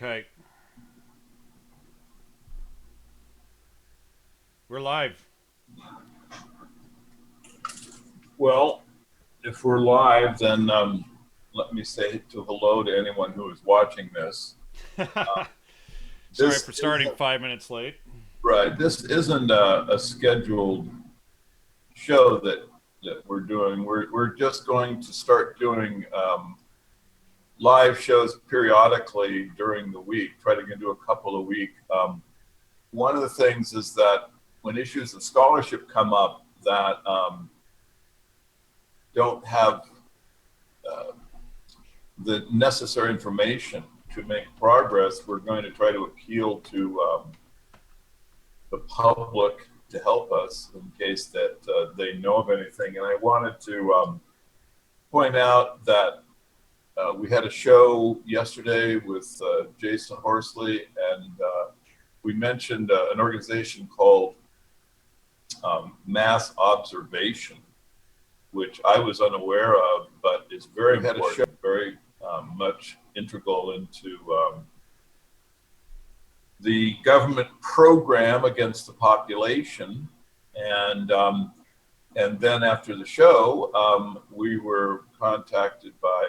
Okay, we're live. Well, if we're live, then let me say to hello to anyone who is watching this. Sorry This for starting isn't 5 minutes late. right. This isn't a scheduled show that we're doing. We're just going to start doing live shows periodically during the week. Try to do a couple a week. One of the things is that when issues of scholarship come up that don't have uh, the necessary information to make progress, we're going to try to appeal to the public to help us in case that they know of anything. And I wanted to point out that we had a show yesterday with Jason Horsley, and we mentioned an organization called Mass Observation, which I was unaware of, but is very important, very much integral into the government program against the population. And and then after the show, we were contacted by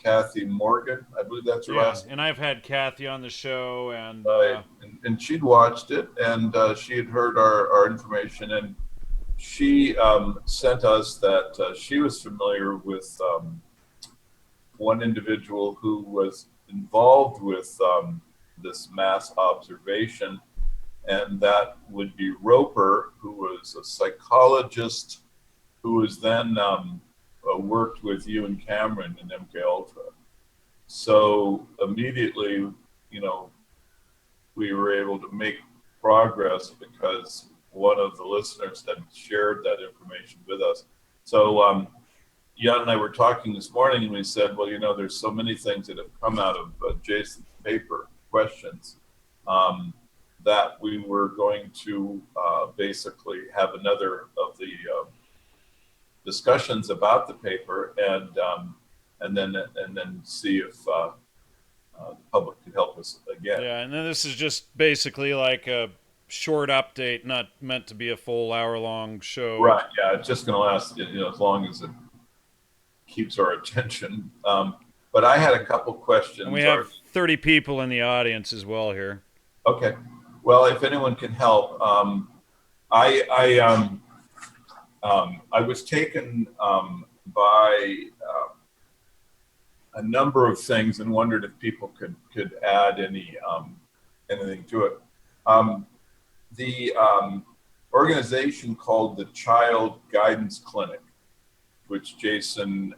Kathy Morgan. I believe that's her Yeah, last and I've had Kathy on the show, and name. Right. And she'd watched it, and she had heard our information, and she sent us that she was familiar with one individual who was involved with this mass observation, and that would be Roper, who was a psychologist who was then worked with you and Cameron in MK Ultra. So immediately, you know, we were able to make progress because one of the listeners had shared that information with us. So Jan and I were talking this morning, and we said, well, you know, there's so many things that have come out of Jason's paper questions that we were going to basically have another of the discussions about the paper, and then see if the public could help us again. yeah, and then this is just basically like a short update, not meant to be a full hour-long show. Right. Yeah. It's just going to last, you know, as long as it keeps our attention. But I had a couple And we questions. have 30 people in the audience as well here. Okay. Well, if anyone can help, I I was taken by a number of things and wondered if people could add anything to it. Um, the organization called the Child Guidance Clinic, which Jason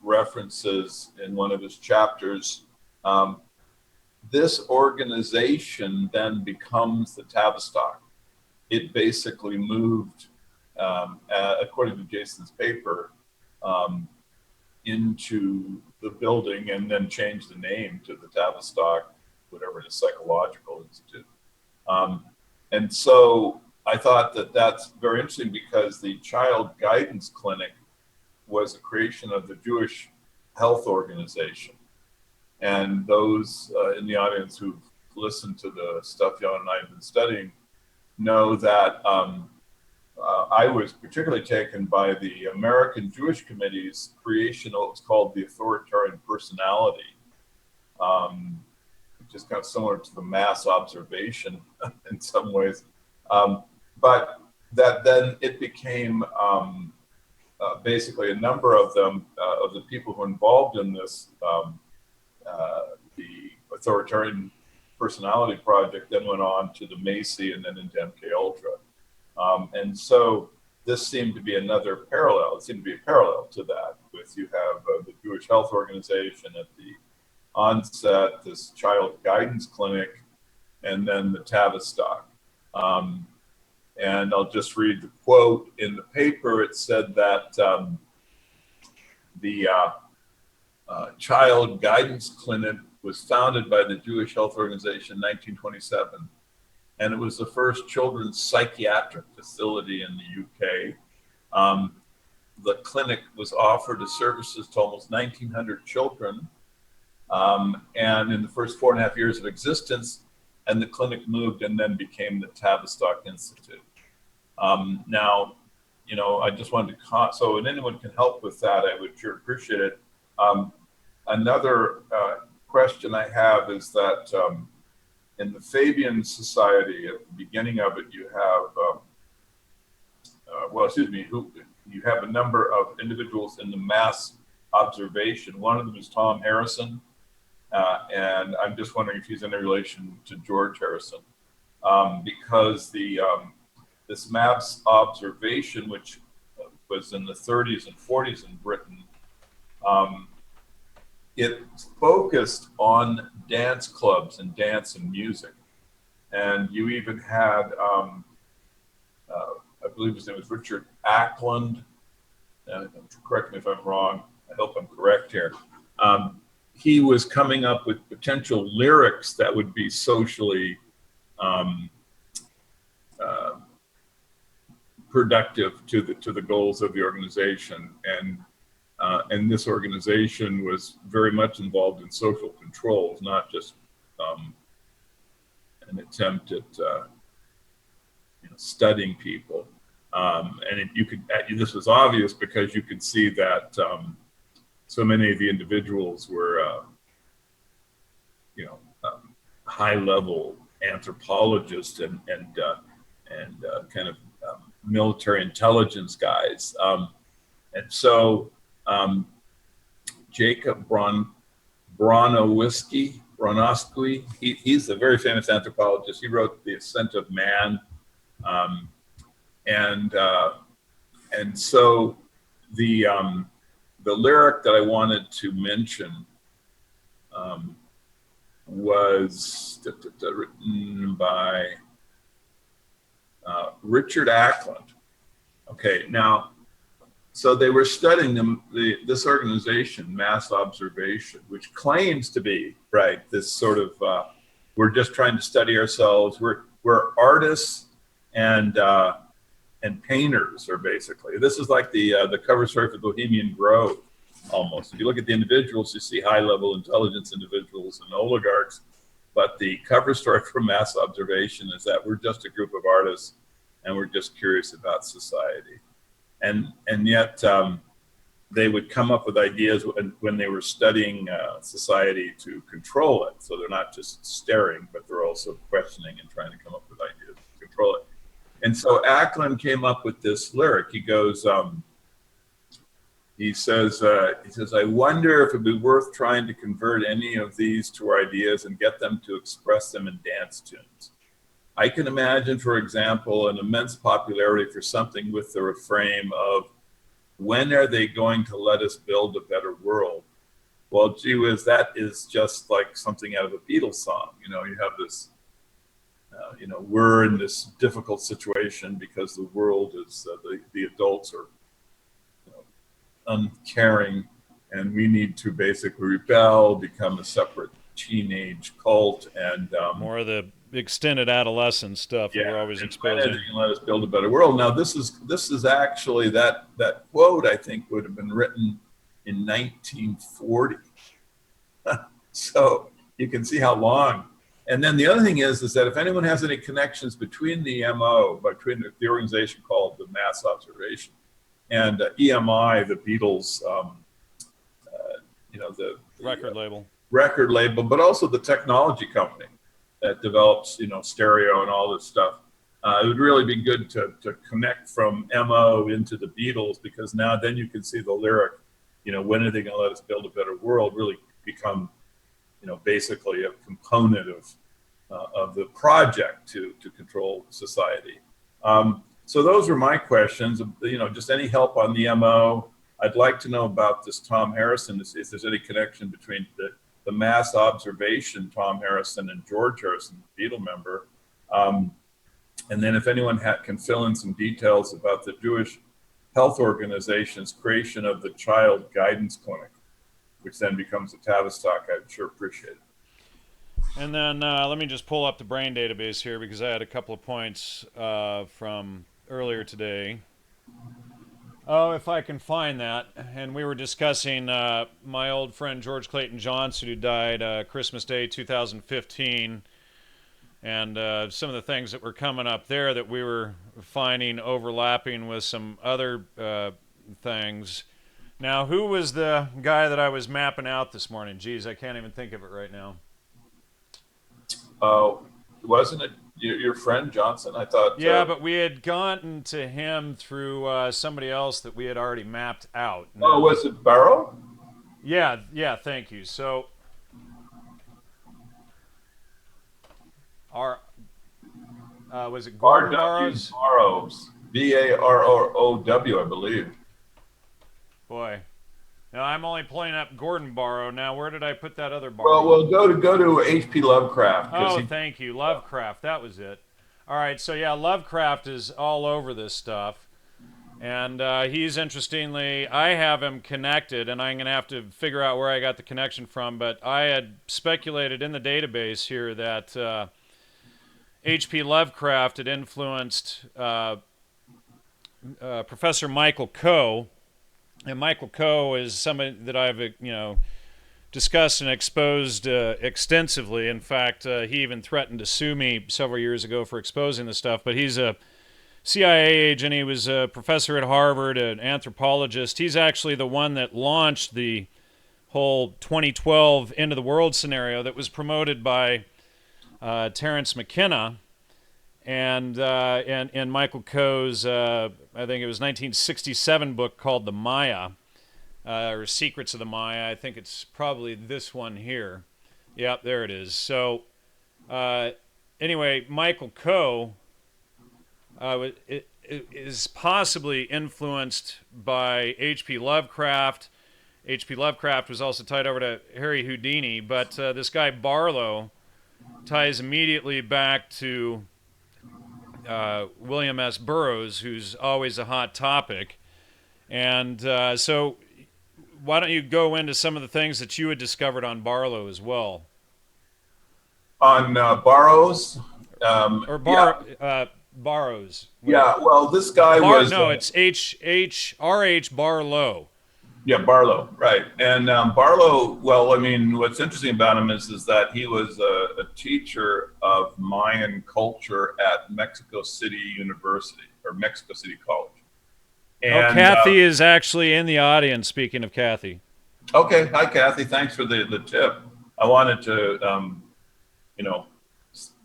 references in one of his chapters. Um, this organization then becomes the Tavistock. It basically moved, according to Jason's paper, um, into the building and then changed the name to the Tavistock, whatever it is, Psychological Institute. Um, and so I thought that that's very interesting because the Child Guidance Clinic was a creation of the Jewish Health Organization. And those in the audience who've listened to the stuff Jan and I have been studying know that I was particularly taken by the American Jewish Committee's creation of what's called the authoritarian personality, which is kind of similar to the mass observation in some ways. But that then it became basically a number of them, of the people who were involved in this, the authoritarian personality project, then went on to the Macy and then into MK Ultra. And so this seemed to be another parallel. It seemed to be a parallel to that. With you have the Jewish Health Organization at the onset, this Child Guidance Clinic, and then the Tavistock. And I'll just read the quote in the paper. It said that the Child Guidance Clinic was founded by the Jewish Health Organization in 1927, and it was the first children's psychiatric facility in the UK. The clinic was offered as services to almost 1,900 children And in the first 4.5 years of existence, and the clinic moved and then became the Tavistock Institute. Now, I just wanted to, so if anyone can help with that, I would sure appreciate it. Another question I have is that in the Fabian Society, at the beginning of it, you have, you have a number of individuals in the mass observation. One of them is Tom Harrison, and I'm just wondering if he's in relation to George Harrison, because this mass observation, which was in the 30s and 40s in Britain, it focused on dance clubs and dance and music. And you even had, I believe his name was Richard Ackland. Correct me if I'm wrong. I hope I'm correct here. He was coming up with potential lyrics that would be socially productive to the goals of the organization, and this organization was very much involved in social controls, not just an attempt at studying people. And this was obvious because you could see that so many of the individuals were, high-level anthropologists and kind of military intelligence guys. And so Jacob Bronowski, he's a very famous anthropologist. He wrote The Ascent of Man. And so the lyric that I wanted to mention was written by Richard Ackland. Okay, now, so they were studying this organization, Mass Observation, which claims to be, right, this sort of, we're just trying to study ourselves. We're artists and painters, or basically. This is like the cover story for Bohemian Grove, almost. If you look at the individuals, you see high-level intelligence individuals and oligarchs, but the cover story for Mass Observation is that we're just a group of artists and we're just curious about society. And yet they would come up with ideas when they were studying society to control it. So they're not just staring, but they're also questioning and trying to come up with ideas to control it. And so Ackland came up with this lyric. He goes, he says, I wonder if it'd be worth trying to convert any of these to our ideas and get them to express them in dance tunes. I can imagine, for example, an immense popularity for something with the refrain of, when are they going to let us build a better world? Well, gee whiz, that is just like something out of a Beatles song. You have this, we're in this difficult situation because the world is, the adults are uncaring, and we need to basically rebel, become a separate teenage cult, and more of the extended adolescent stuff we're always exposing. Let us build a better world. Now, this is actually that quote, I think, would have been written in 1940. So you can see how long. And then the other thing is that if anyone has any connections between the MO, between the organization called the Mass Observation, and EMI, the Beatles, the record label, but also the technology company that develops, stereo and all this stuff. It would really be good to connect from MO into the Beatles, because now then you can see the lyric, when are they going to let us build a better world, really become, basically a component of the project to control society. So those were my questions. Just any help on the MO. I'd like to know about this Tom Harrison, if there's any connection between the Mass Observation, Tom Harrison, and George Harrison, Beatle member. And then if anyone can fill in some details about the Jewish Health Organization's creation of the Child Guidance Clinic, which then becomes a Tavistock, I'd sure appreciate it. And then let me just pull up the brain database here, because I had a couple of points from earlier today. Oh, if I can find that. And we were discussing my old friend George Clayton Johnson, who died Christmas Day 2015, and some of the things that were coming up there that we were finding overlapping with some other things. Now, who was the guy that I was mapping out this morning? Geez, I can't even think of it right now. Wasn't it your friend Johnson? I thought. Yeah, but we had gotten to him through somebody else that we had already mapped out. Oh, was it Barrow? Yeah, thank you. So, our was it Gordon Barrows? Barrows, Barrow, I believe. Boy, now I'm only pulling up Gordon Barrow. Now, where did I put that other Barrow? Well, go to H.P. Lovecraft. Oh, thank you, Lovecraft. That was it. All right, so yeah, Lovecraft is all over this stuff, and he's interestingly, I have him connected, and I'm gonna have to figure out where I got the connection from. But I had speculated in the database here that H.P. Lovecraft had influenced Professor Michael Coe. And Michael Coe is somebody that I've, discussed and exposed extensively. In fact, he even threatened to sue me several years ago for exposing this stuff. But he's a CIA agent. He was a professor at Harvard, an anthropologist. He's actually the one that launched the whole 2012 end of the world scenario that was promoted by Terence McKenna. And in Michael Coe's, I think it was 1967 book called The Maya, or Secrets of the Maya. I think it's probably this one here. Yep, there it is. So, anyway, Michael Coe is possibly influenced by H.P. Lovecraft. H.P. Lovecraft was also tied over to Harry Houdini, but this guy Barlow ties immediately back to William S. Burroughs, who's always a hot topic. And so why don't you go into some of the things that you had discovered on Barlow as well? On Barrows? Barrows. Yeah, well, this guy was... No, it's R.H. Barlow. Yeah, Barlow, right. And Barlow, well, I mean, what's interesting about him is that he was a teacher of Mayan culture at Mexico City University, or Mexico City College. And, Kathy is actually in the audience, speaking of Kathy. Okay, hi, Kathy. Thanks for the tip. I wanted to,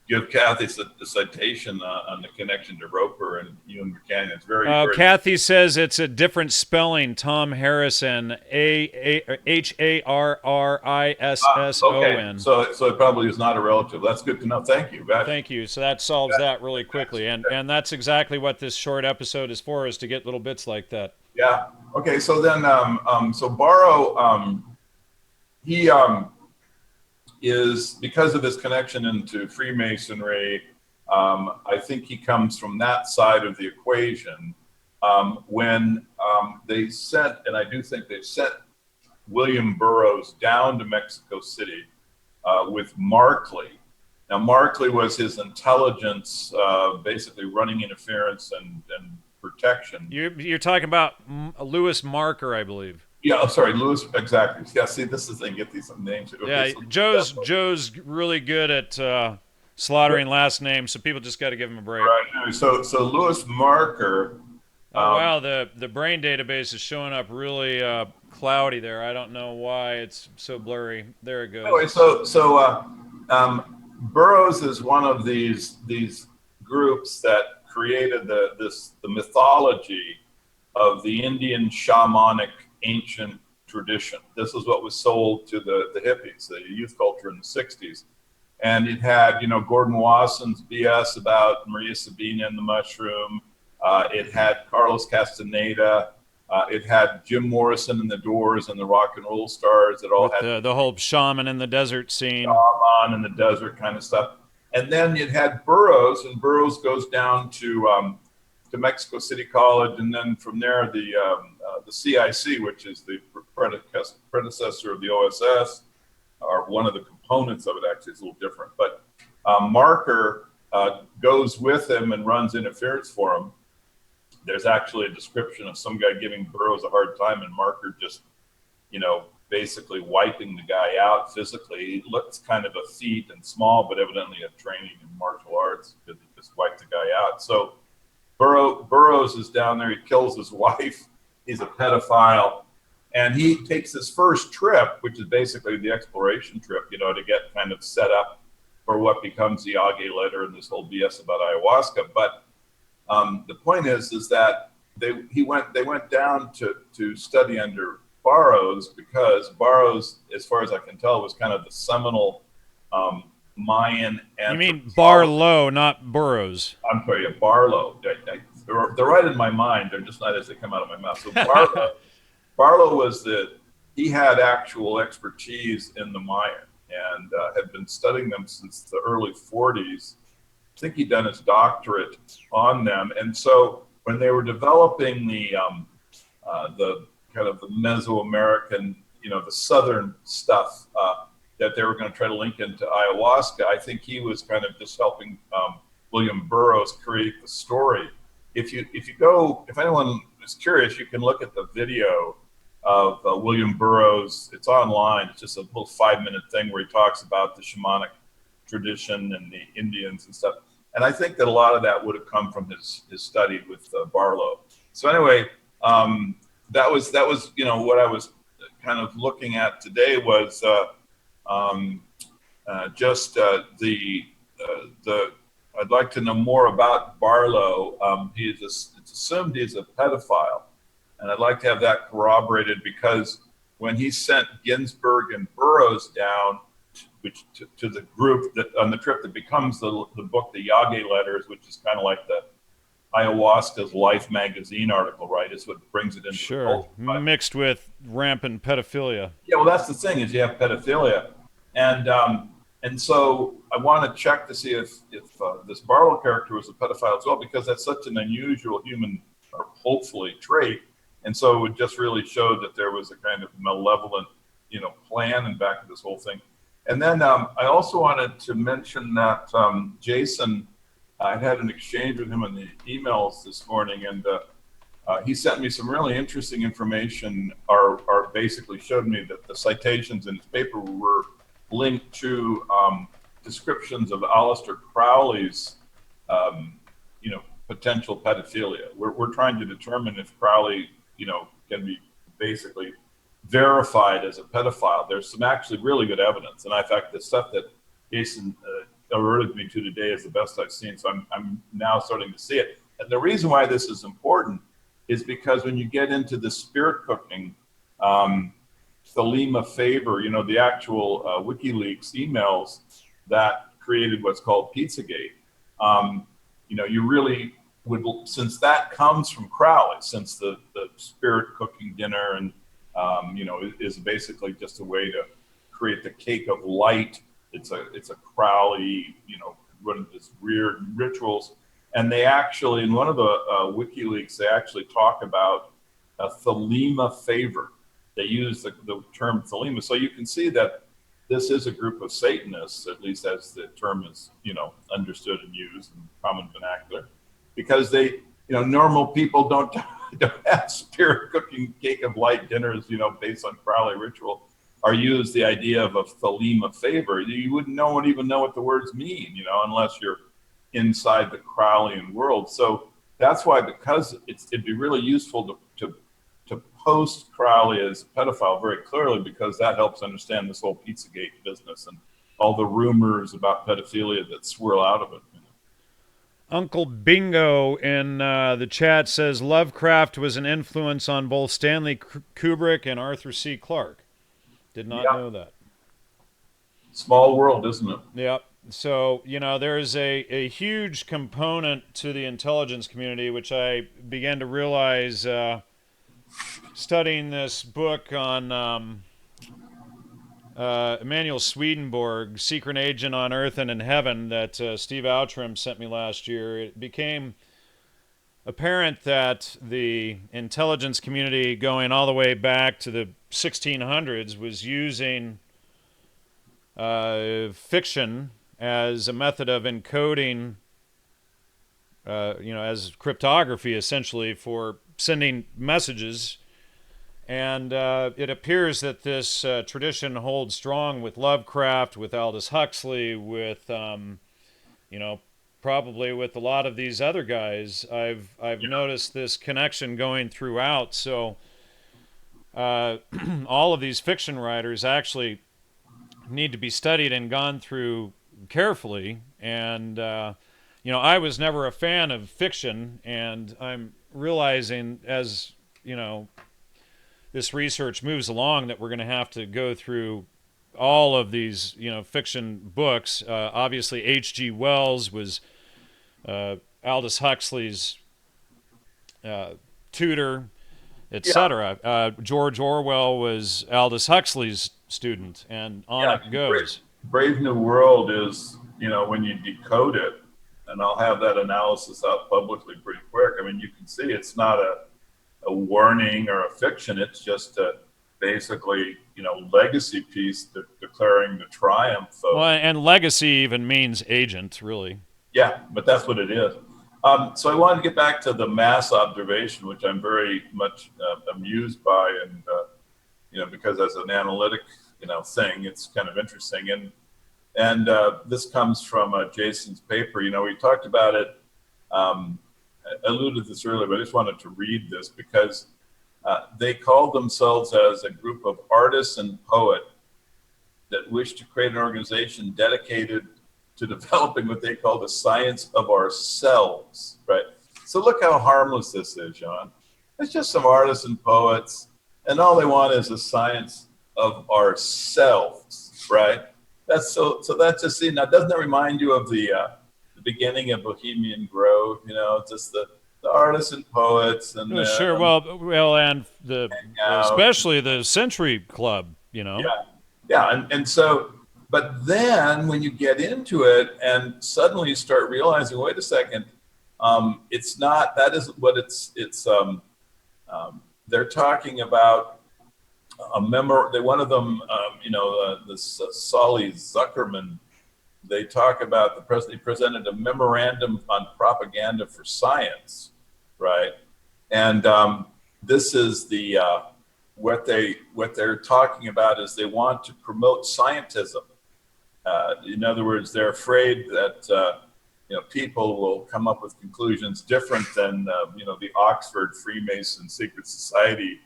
give Kathy the citation on the connection to Roper and Ewan Buchanan. It's very Kathy says it's a different spelling. Tom Harrison, Harrisson. Okay, so it probably is not a relative. That's good to know. Thank you. Thank you. So that solves that really quickly, and that's exactly what this short episode is for, is to get little bits like that. Yeah. Okay. So then, so Barrow, he is, because of his connection into Freemasonry, I think he comes from that side of the equation. When they sent, and I do think they sent William Burroughs down to Mexico City with Markley. Now, Markley was his intelligence, basically running interference and protection. You're talking about Lewis Marker, I believe. Yeah, I'm sorry, Lewis. Exactly. Yeah. See, this is they get these names. Okay, yeah, so Joe's really good at slaughtering last names, so people just got to give him a break. Right. So Lewis Marker. Wow, the brain database is showing up really cloudy there. I don't know why it's so blurry. There it goes. Anyway, so Burroughs is one of these groups that created the mythology of the Indian shamanic ancient tradition. This is what was sold to the hippies, the youth culture in the 60s. And it had, Gordon Wasson's BS about Maria Sabina and the mushroom. It had Carlos Castaneda. It had Jim Morrison and the Doors and the Rock and Roll Stars. It all had the whole shaman in the desert scene. Shaman in the desert kind of stuff. And then it had Burroughs, and Burroughs goes down to Mexico City College, and then from there the CIC, which is the predecessor of the OSS, or one of the components of it. Actually, it's a little different. But Marker goes with him and runs interference for him. there's actually a description of some guy giving Burroughs a hard time and Marker just, basically wiping the guy out physically. He looks kind of effete and small, but evidently had training in martial arts because he just wiped the guy out. So Burroughs is down there. He kills his wife. He's a pedophile. And he takes his first trip, which is basically the exploration trip, to get kind of set up for what becomes the Yage letter and this whole BS about ayahuasca. But the point is that they went down to study under Burroughs because Burroughs, as far as I can tell, was kind of the seminal Mayan. You mean Barlow, not Burroughs? I'm sorry, yeah, Barlow. They're right in my mind. They're just not as they come out of my mouth. So Barlow he had actual expertise in the Mayan and had been studying them since the early 40s. I think he'd done his doctorate on them. And so when they were developing the kind of the Mesoamerican, the Southern stuff that they were going to try to link into ayahuasca, I think he was kind of just helping William Burroughs create the story. If anyone is curious, you can look at the video of William Burroughs. It's online. It's just a little 5-minute thing where he talks about the shamanic tradition and the Indians and stuff. And I think that a lot of that would have come from his study with Barlow. So anyway, that was what I was kind of looking at today was I'd like to know more about Barlow. It's assumed he's a pedophile, and I'd like to have that corroborated because when he sent Ginsberg and Burroughs down, to the group that on the trip that becomes the book, the Yage Letters, which is kind of like the ayahuasca's Life magazine article, right? Is what brings it into sure the culture, mixed with rampant pedophilia. Yeah, well, that's the thing is you have pedophilia, and so I want to check to see if this Barlow character was a pedophile as well, because that's such an unusual human, or hopefully, trait, and so it would just really show that there was a kind of malevolent, plan in back of this whole thing. And then I also wanted to mention that Jason, I had an exchange with him in the emails this morning, and he sent me some really interesting information, or basically showed me that the citations in his paper were linked to descriptions of Aleister Crowley's, potential pedophilia. We're trying to determine if Crowley, can be basically verified as a pedophile. There's some actually really good evidence, and in fact, the stuff that Jason alerted me to today is the best I've seen. So I'm now starting to see it. And the reason why this is important is because when you get into the spirit cooking, Thelema Faber, the actual WikiLeaks emails that created what's called Pizzagate, you really would, since that comes from Crowley, since the spirit cooking dinner and is basically just a way to create the cake of light. It's a Crowley, running this weird rituals. And they actually, in one of the WikiLeaks, they actually talk about Thelema Faber. They use the term Thelema. So you can see that this is a group of Satanists, at least as the term is, understood and used in common vernacular, because they, normal people don't have spirit cooking cake of light dinners, based on Crowley ritual, or use the idea of a Thelema Faber. You wouldn't even know what the words mean, unless you're inside the Crowleyan world. So that's why, because it'd be really useful to post Crowley as a pedophile very clearly, because that helps understand this whole Pizzagate business and all the rumors about pedophilia that swirl out of it. Uncle Bingo in the chat says Lovecraft was an influence on both Stanley Kubrick and Arthur C. Clarke. Did not know that. Small world, isn't it? Yep. So, there's a huge component to the intelligence community, which I began to realize studying this book on Emanuel Swedenborg, Secret Agent on Earth and in Heaven, that Steve Outram sent me last year. It became apparent that the intelligence community, going all the way back to the 1600s, was using fiction as a method of encoding as cryptography essentially for sending messages. And it appears that this tradition holds strong with Lovecraft, with Aldous Huxley, with probably with a lot of these other guys. I've noticed this connection going throughout. So all of these fiction writers actually need to be studied and gone through carefully. And I was never a fan of fiction, and I'm realizing as this research moves along that we're going to have to go through all of these fiction books. Obviously, H.G. Wells was Aldous Huxley's tutor, etc. George Orwell was Aldous Huxley's student, and on it goes. Brave New World is, when you decode it, and I'll have that analysis out publicly pretty quick. I mean, you can see it's not a warning or a fiction. It's just a basically, legacy piece declaring the triumph of. Well, and legacy even means agent, really. Yeah, but that's what it is. So I wanted to get back to the mass observation, which I'm very much amused by, and because as an analytic, thing, it's kind of interesting. And this comes from Jason's paper. We talked about it. I alluded to this earlier, but I just wanted to read this because they called themselves as a group of artists and poets that wish to create an organization dedicated to developing what they call the science of ourselves, right? So look how harmless this is, John. It's just some artists and poets, and all they want is a science of ourselves, right? That's so that's just, now, doesn't that remind you of the beginning of Bohemian Grove? Just the artists and poets, and sure. Well, and especially the Century Club, and so, but then when you get into it and suddenly you start realizing, wait a second, it's not, that isn't what it's they're talking about one of them, this Solly Zuckerman, they talk about he presented a memorandum on propaganda for science, right? And this is the what they're talking about is they want to promote scientism. In other words, they're afraid that people will come up with conclusions different than the Oxford Freemason secret society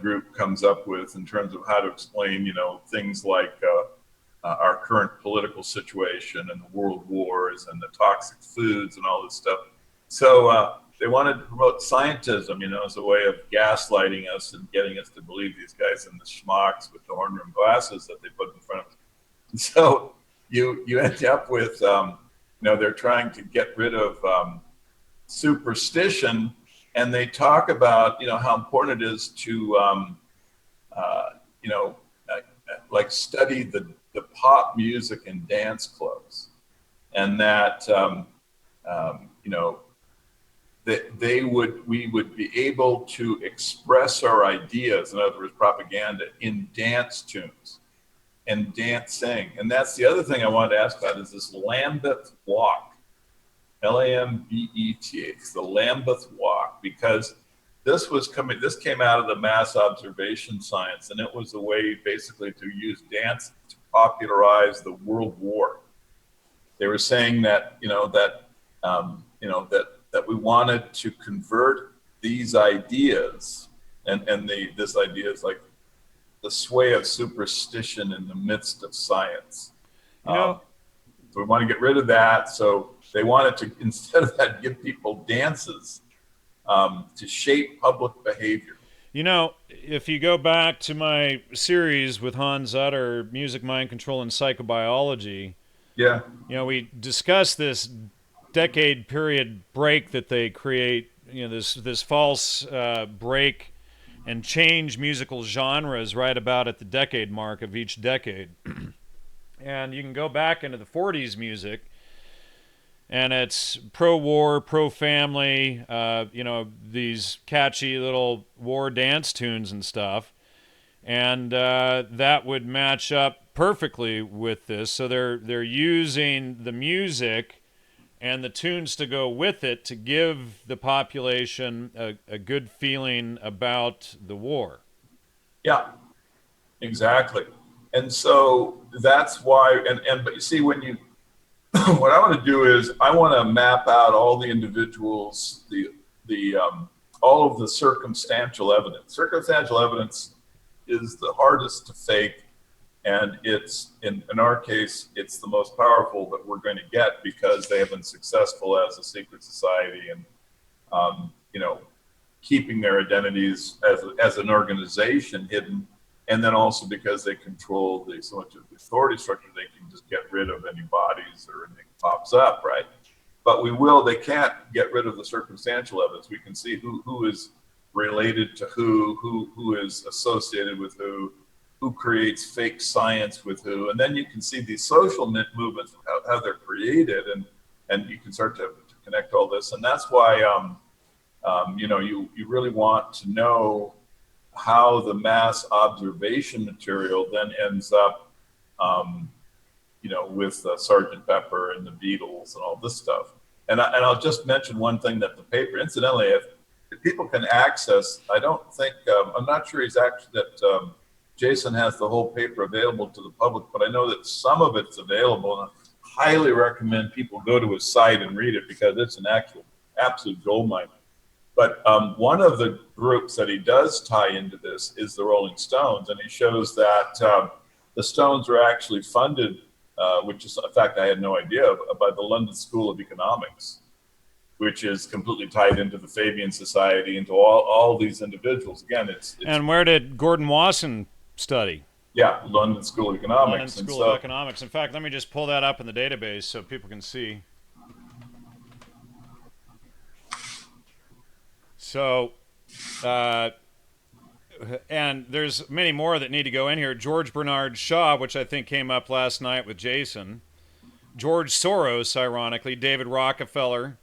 group comes up with in terms of how to explain things like our current political situation and the world wars and the toxic foods and all this stuff. So they wanted to promote scientism, as a way of gaslighting us and getting us to believe these guys in the schmucks with the horn rimmed glasses that they put in front of us. And so you end up with, they're trying to get rid of superstition, and they talk about, how important it is to, like study the pop music and dance clubs, and that, we would be able to express our ideas, in other words, propaganda, in dance tunes and dancing. And that's the other thing I wanted to ask about is this Lambeth Walk, Lambeth, the Lambeth Walk, because this came out of the mass observation science, and it was a way basically to use dance to popularize the World War. They were saying that, that we wanted to convert these ideas, and this idea is like the sway of superstition in the midst of science. So we want to get rid of that. So they wanted to, instead of that, give people dances to shape public behavior. If you go back to my series with Hans Utter, Music, Mind Control, and Psychobiology, we discussed this decade period break that they create, this false break and change musical genres right about at the decade mark of each decade. And you can go back into the 40s music, and it's pro-war, pro-family, these catchy little war dance tunes and stuff. And that would match up perfectly with this. So they're using the music and the tunes to go with it to give the population a good feeling about the war. Yeah, exactly. And so that's why, but you see, when you, what I want to do is I want to map out all the individuals, all of the circumstantial evidence. Circumstantial evidence is the hardest to fake, and it's in our case, it's the most powerful that we're going to get because they have been successful as a secret society and you know, keeping their identities as an organization hidden, and then also because they control so much of the authority structure, they can just get rid of any bodies or anything pops up, right? But they can't get rid of the circumstantial evidence. We can see who is related to who is associated with who creates fake science with who, and then you can see these social movements, how they're created, and you can start to connect all this, and that's why you really want to know how the mass observation material then ends up, with Sergeant Pepper and the Beatles and all this stuff. And I'll just mention one thing that the paper, incidentally, if people can access, I don't think, I'm not sure that Jason has the whole paper available to the public, but I know that some of it's available, and I highly recommend people go to his site and read it because it's an absolute goldmine. But one of the groups that he does tie into this is the Rolling Stones, and he shows that the Stones were actually funded, which is a fact I had no idea of, by the London School of Economics, which is completely tied into the Fabian Society, into all these individuals. Again, it's and where did Gordon Wasson study? Yeah, London School of Economics. London School of Economics. In fact, let me just pull that up in the database so people can see. So, and there's many more that need to go in here. George Bernard Shaw, which I think came up last night with Jason. George Soros, ironically. David Rockefeller.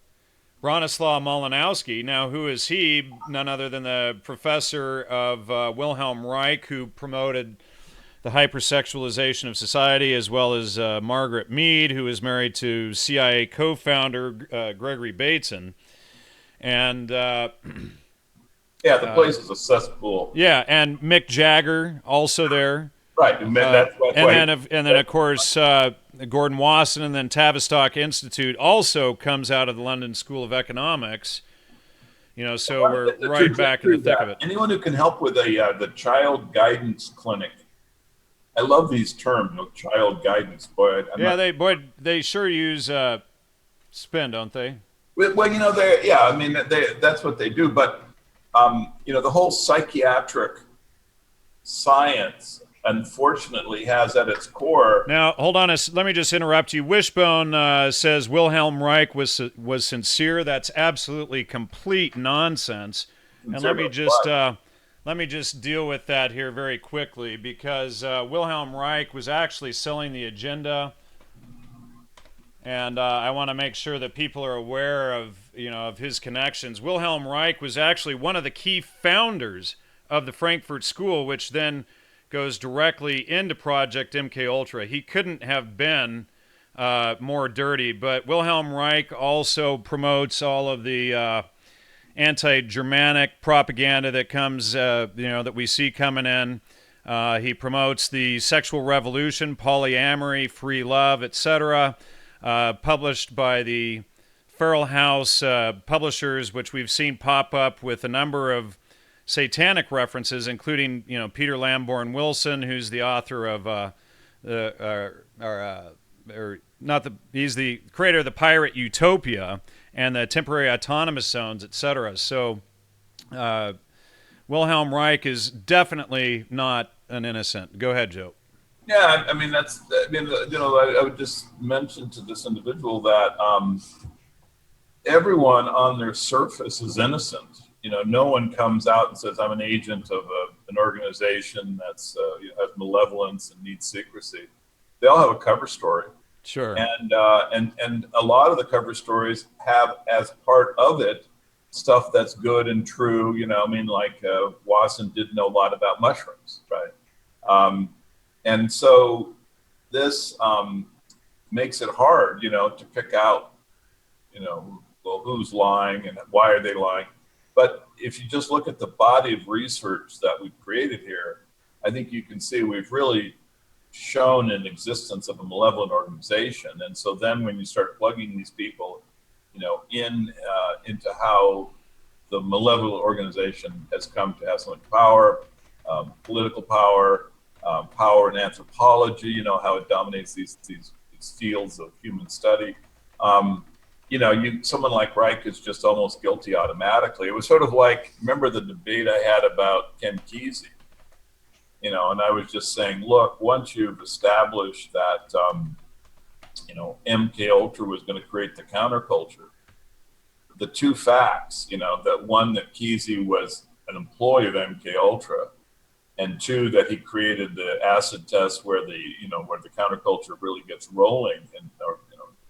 Bronislaw Malinowski. Now, who is he? None other than the professor of Wilhelm Reich, who promoted the hypersexualization of society, as well as Margaret Mead, who is married to CIA co-founder Gregory Bateson. And yeah, the place is a cesspool. Yeah, and Mick Jagger also there. Right, and then of course Gordon Wasson, and then Tavistock Institute also comes out of the London School of Economics. So we're right back in the thick of it. Anyone who can help with the child guidance clinic. I love these terms, child guidance. Boy, they sure use spin, don't they? Well, that's what they do. But the whole psychiatric science, unfortunately, has at its core. Now, hold on. Let me just interrupt you. Wishbone says Wilhelm Reich was sincere. That's absolutely complete nonsense. And let me just deal with that here very quickly, because Wilhelm Reich was actually selling the agenda. And I want to make sure that people are aware of his connections. Wilhelm Reich was actually one of the key founders of the Frankfurt School, which then goes directly into Project MKUltra. He couldn't have been more dirty. But Wilhelm Reich also promotes all of the anti-Germanic propaganda that comes, that we see coming in. He promotes the sexual revolution, polyamory, free love, etc. Published by the Feral House publishers, which we've seen pop up with a number of satanic references, including Peter Lamborn Wilson, who's the author of he's the creator of the Pirate Utopia and the Temporary Autonomous Zones, etc. So Wilhelm Reich is definitely not an innocent. Go ahead, Joe. Yeah, I would just mention to this individual that everyone on their surface is innocent. No one comes out and says, I'm an agent of an organization that's has malevolence and needs secrecy. They all have a cover story. Sure. And a lot of the cover stories have as part of it stuff that's good and true. Like Wasson did know a lot about mushrooms, right? And so this makes it hard, to pick out well, who's lying and why are they lying? But if you just look at the body of research that we've created here, I think you can see we've really shown an existence of a malevolent organization. And so then when you start plugging these people, into how the malevolent organization has come to have so much power, political power, power in anthropology, how it dominates these fields of human study. Someone like Reich is just almost guilty automatically. It was sort of like, remember the debate I had about Ken Kesey, and I was just saying, look, once you've established that, MK Ultra was going to create the counterculture, the two facts, that one, that Kesey was an employee of MK Ultra, and two, that he created the acid test where the counterculture really gets rolling in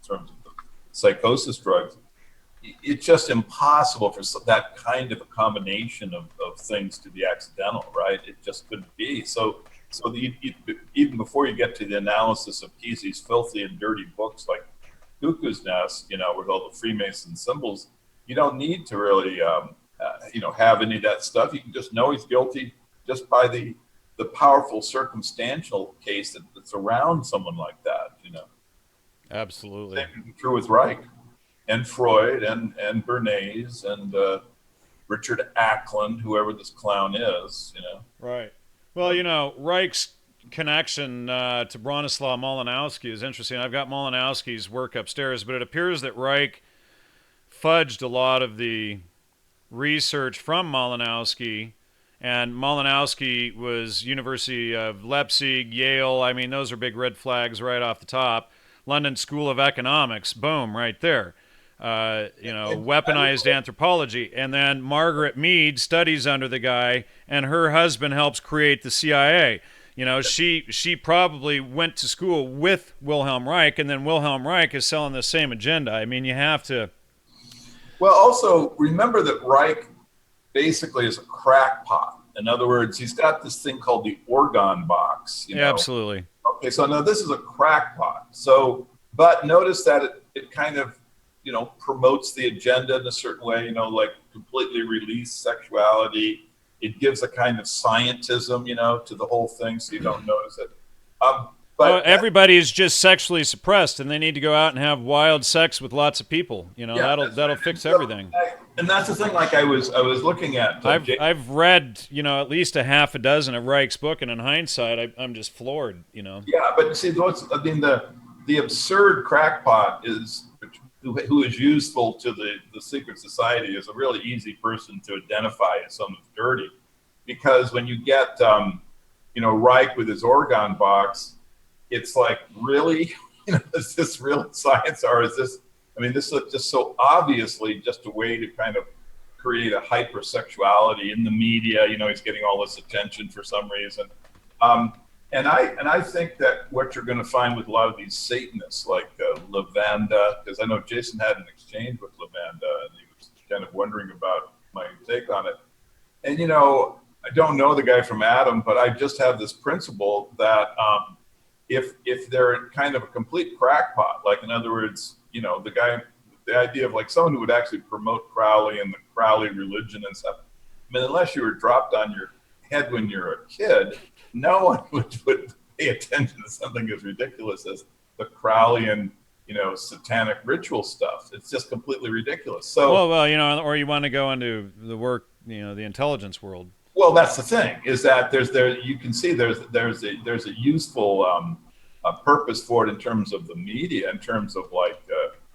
terms of the psychosis drugs. It's just impossible for that kind of a combination of things to be accidental, right? It just couldn't be. So even before you get to the analysis of Kesey's filthy and dirty books like Cuckoo's Nest, with all the Freemason symbols, you don't need to really, have any of that stuff. You can just know he's guilty just by the powerful circumstantial case that's around someone like that, Absolutely. Same true with Reich and Freud and Bernays and Richard Ackland, whoever this clown is, Right. Well, Reich's connection to Bronislaw Malinowski is interesting. I've got Malinowski's work upstairs, but it appears that Reich fudged a lot of the research from Malinowski, and Malinowski was University of Leipzig, Yale. I mean, those are big red flags right off the top. London School of Economics, boom, right there. Weaponized anthropology. And then Margaret Mead studies under the guy, and her husband helps create the CIA. She probably went to school with Wilhelm Reich, and then Wilhelm Reich is selling the same agenda. I mean, you have to... Well, also, remember that Reich basically is a crackpot. In other words, he's got this thing called the organ box. Yeah, absolutely. Okay, so now this is a crackpot. So, but notice that it kind of, promotes the agenda in a certain way, like completely release sexuality. It gives a kind of scientism, to the whole thing, so you don't notice it. But everybody is just sexually suppressed, and they need to go out and have wild sex with lots of people. That'll fix everything. And that's the thing. Like I was looking at. I've read at least a half a dozen of Reich's book, and in hindsight, I'm just floored. Yeah, but see, the absurd crackpot is who is useful to the secret society is a really easy person to identify as someone who's dirty, because when you get Reich with his organ box, it's like, really, is this real science, or is this? I mean, this is just so obviously just a way to kind of create a hypersexuality in the media. He's getting all this attention for some reason. And I think that what you're going to find with a lot of these Satanists, like Lavanda, because I know Jason had an exchange with Lavanda, and he was kind of wondering about my take on it. And I don't know the guy from Adam, but I just have this principle that if they're kind of a complete crackpot, like in other words, the idea of like someone who would actually promote Crowley and the Crowley religion and stuff. I mean, unless you were dropped on your head when you're a kid, no one would pay attention to something as ridiculous as the Crowleyan, satanic ritual stuff. It's just completely ridiculous. So, well, or you want to go into the work, the intelligence world. Well, that's the thing, is that you can see there's a useful purpose for it in terms of the media, in terms of like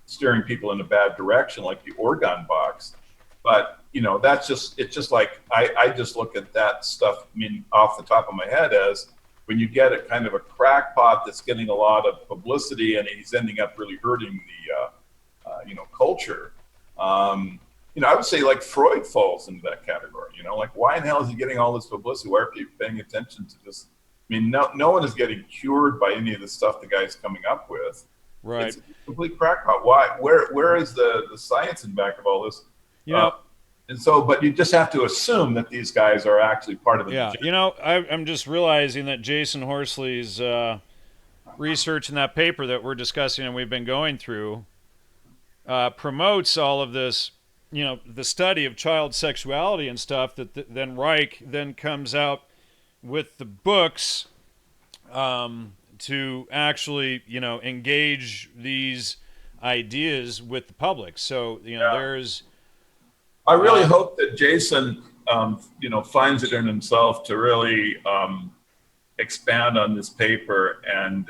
steering people in a bad direction, like the organ box. But it's just like I just look at that stuff. I mean, off the top of my head, as when you get a kind of a crackpot that's getting a lot of publicity and he's ending up really hurting the culture. I would say like Freud falls into that category. Like why in the hell is he getting all this publicity? Why are people paying attention to this? I mean, no one is getting cured by any of the stuff the guy's coming up with. Right. It's a complete crackpot. Why? Where is the science in back of all this? And so, but you just have to assume that these guys are actually part of the agenda. I'm just realizing that Jason Horsley's research in that paper that we're discussing and we've been going through promotes all of this, the study of child sexuality and stuff. Then Reich then comes out with the books to actually, engage these ideas with the public. So, there's. I really hope that Jason, finds it in himself to really expand on this paper and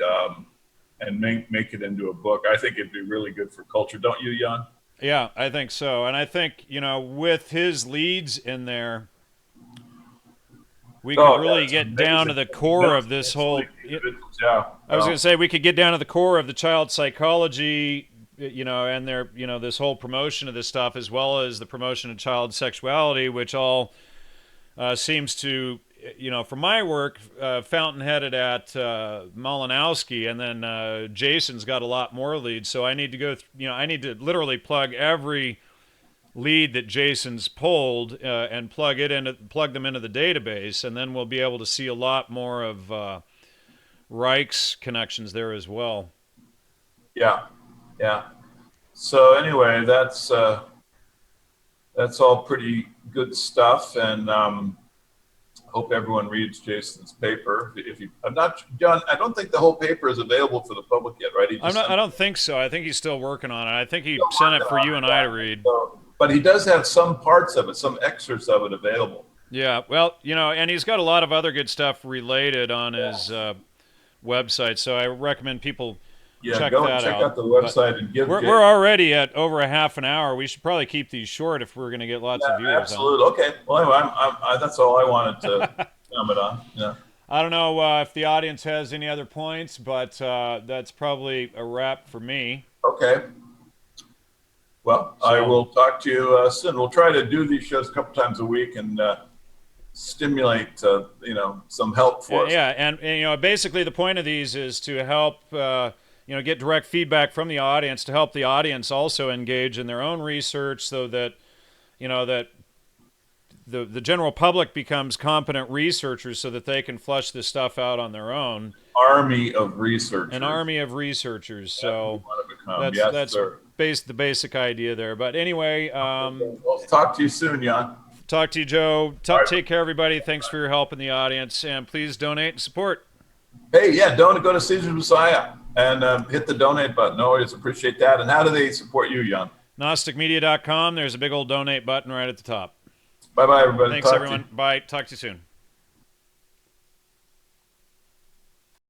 make it into a book. I think it'd be really good for culture, don't you, Jan? Yeah, I think so. And I think, with his leads in there, we could really get down to the core of this whole. Yeah. I was going to say we could get down to the core of the child psychology, and their, this whole promotion of this stuff, as well as the promotion of child sexuality, which all seems to, from my work, fountainheaded at Malinowski, and then Jason's got a lot more leads. So I need to go, I need to literally plug every lead that Jason's pulled and plug them into the database, and then we'll be able to see a lot more of Reich's connections there as well. Yeah. So anyway, that's all pretty good stuff, and hope everyone reads Jason's paper. I'm not, John, I don't think the whole paper is available for the public yet, right? I don't think so. I think he's still working on it. I think he sent it for you and I to read. But he does have some parts of it, some excerpts of it available. Yeah, well, and he's got a lot of other good stuff related on his website, so I recommend people check that out. Check out the website and give. We're already at over a half an hour. We should probably keep these short if we're going to get lots of viewers. Absolutely. Okay. Well, anyway, that's all I wanted to comment on. Yeah. I don't know if the audience has any other points, but that's probably a wrap for me. Okay. Well, I will talk to you soon. We'll try to do these shows a couple times a week and stimulate, some help for us. Yeah, and basically the point of these is to help, get direct feedback from the audience, to help the audience also engage in their own research, so that, that the general public becomes competent researchers, so that they can flush this stuff out on their own. Army of researchers. An army of researchers. So that's the basic idea there. But anyway, I'll talk to you soon, Jan. Talk to you, Joe. Take care, everybody. Thanks for your help in the audience, and please donate and support. Hey, yeah, go to Caesar's Messiah and hit the donate button. Always appreciate that. And how do they support you, Jan? GnosticMedia.com. There's a big old donate button right at the top. Bye-bye, everybody. Thanks, everyone. Bye. Talk to you soon.